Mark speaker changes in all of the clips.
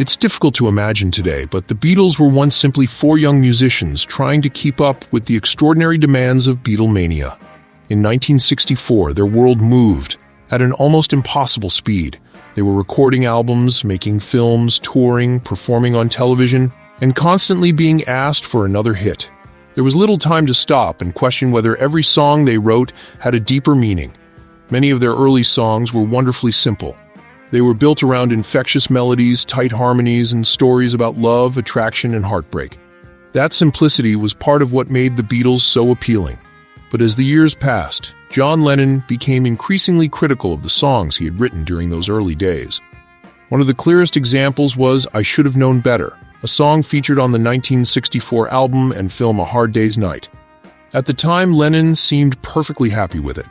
Speaker 1: It's difficult to imagine today, but the Beatles were once simply four young musicians trying to keep up with the extraordinary demands of Beatlemania. In 1964, their world moved at an almost impossible speed. They were recording albums, making films, touring, performing on television, and constantly being asked for another hit. There was little time to stop and question whether every song they wrote had a deeper meaning. Many of their early songs were wonderfully simple. They were built around infectious melodies, tight harmonies, and stories about love, attraction, and heartbreak. That simplicity was part of what made the Beatles so appealing. But as the years passed, John Lennon became increasingly critical of the songs he had written during those early days. One of the clearest examples was I Should Have Known Better, a song featured on the 1964 album and film A Hard Day's Night. At the time, Lennon seemed perfectly happy with it.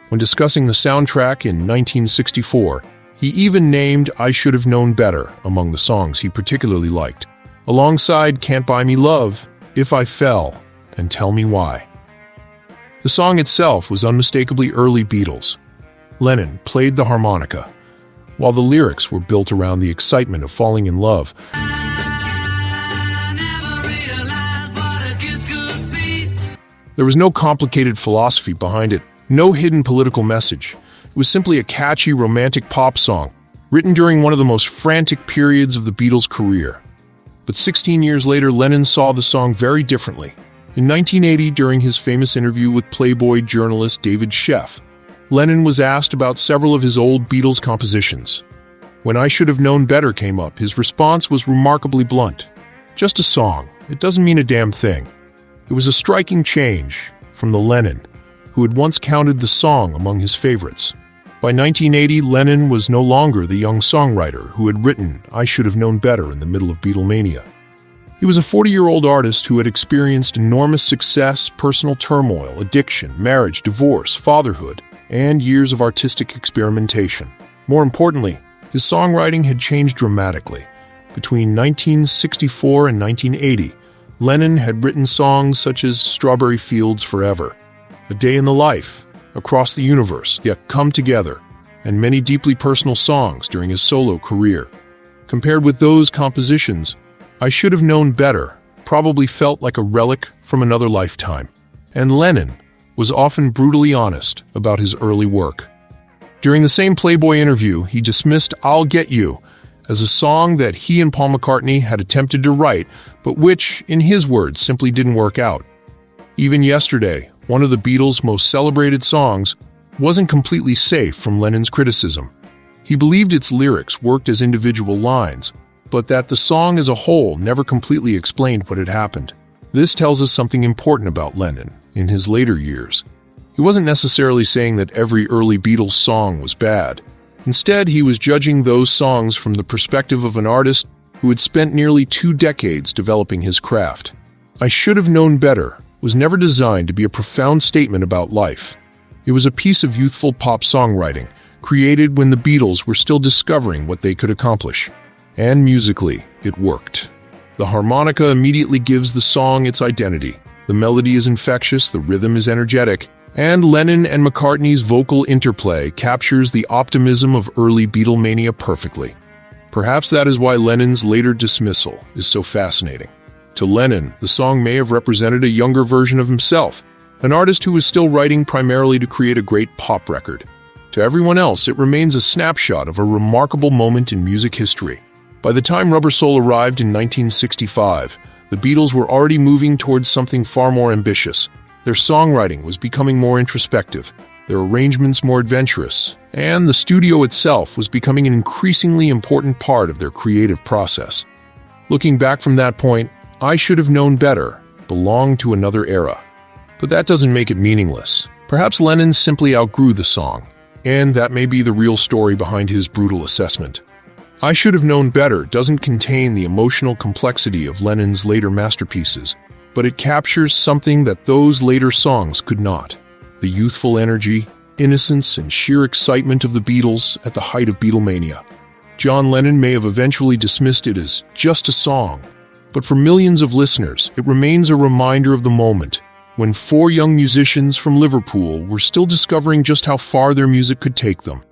Speaker 1: When discussing the soundtrack in 1964, he even named I Should Have Known Better among the songs he particularly liked, alongside Can't Buy Me Love, If I Fell, and Tell Me Why. The song itself was unmistakably early Beatles. Lennon played the harmonica, while the lyrics were built around the excitement of falling in love. There was no complicated philosophy behind it, no hidden political message. It was simply a catchy romantic pop song, written during one of the most frantic periods of the Beatles' career. But 16 years later, Lennon saw the song very differently. In 1980, during his famous interview with Playboy journalist David Sheff, Lennon was asked about several of his old Beatles compositions. When I Should Have Known Better came up, his response was remarkably blunt. Just a song. It doesn't mean a damn thing. It was a striking change from the Lennon, who had once counted the song among his favorites. By 1980, Lennon was no longer the young songwriter who had written I Should Have Known Better in the middle of Beatlemania. He was a 40-year-old artist who had experienced enormous success, personal turmoil, addiction, marriage, divorce, fatherhood, and years of artistic experimentation. More importantly, his songwriting had changed dramatically. Between 1964 and 1980, Lennon had written songs such as Strawberry Fields Forever, A Day in the Life, Across the Universe, Yet Come Together, and many deeply personal songs during his solo career. Compared with those compositions, I Should Have Known Better probably felt like a relic from another lifetime, and Lennon was often brutally honest about his early work. During the same Playboy interview, he dismissed I'll Get You as a song that he and Paul McCartney had attempted to write, but which, in his words, simply didn't work out. Even Yesterday, one of the Beatles' most celebrated songs, wasn't completely safe from Lennon's criticism. He believed its lyrics worked as individual lines, but that the song as a whole never completely explained what had happened. This tells us something important about Lennon in his later years. He wasn't necessarily saying that every early Beatles song was bad. Instead, he was judging those songs from the perspective of an artist who had spent nearly 2 decades developing his craft. I Should Have Known Better was never designed to be a profound statement about life. It was a piece of youthful pop songwriting, created when the Beatles were still discovering what they could accomplish. And musically, it worked. The harmonica immediately gives the song its identity. The melody is infectious, the rhythm is energetic, and Lennon and McCartney's vocal interplay captures the optimism of early Beatlemania perfectly. Perhaps that is why Lennon's later dismissal is so fascinating. To Lennon, the song may have represented a younger version of himself, an artist who was still writing primarily to create a great pop record. To everyone else, it remains a snapshot of a remarkable moment in music history. By the time Rubber Soul arrived in 1965, the Beatles were already moving towards something far more ambitious. Their songwriting was becoming more introspective, their arrangements more adventurous, and the studio itself was becoming an increasingly important part of their creative process. Looking back from that point, I Should Have Known Better belonged to another era. But that doesn't make it meaningless. Perhaps Lennon simply outgrew the song, and that may be the real story behind his brutal assessment. I Should Have Known Better doesn't contain the emotional complexity of Lennon's later masterpieces, but it captures something that those later songs could not: the youthful energy, innocence, and sheer excitement of the Beatles at the height of Beatlemania. John Lennon may have eventually dismissed it as just a song, but for millions of listeners, it remains a reminder of the moment when 4 young musicians from Liverpool were still discovering just how far their music could take them.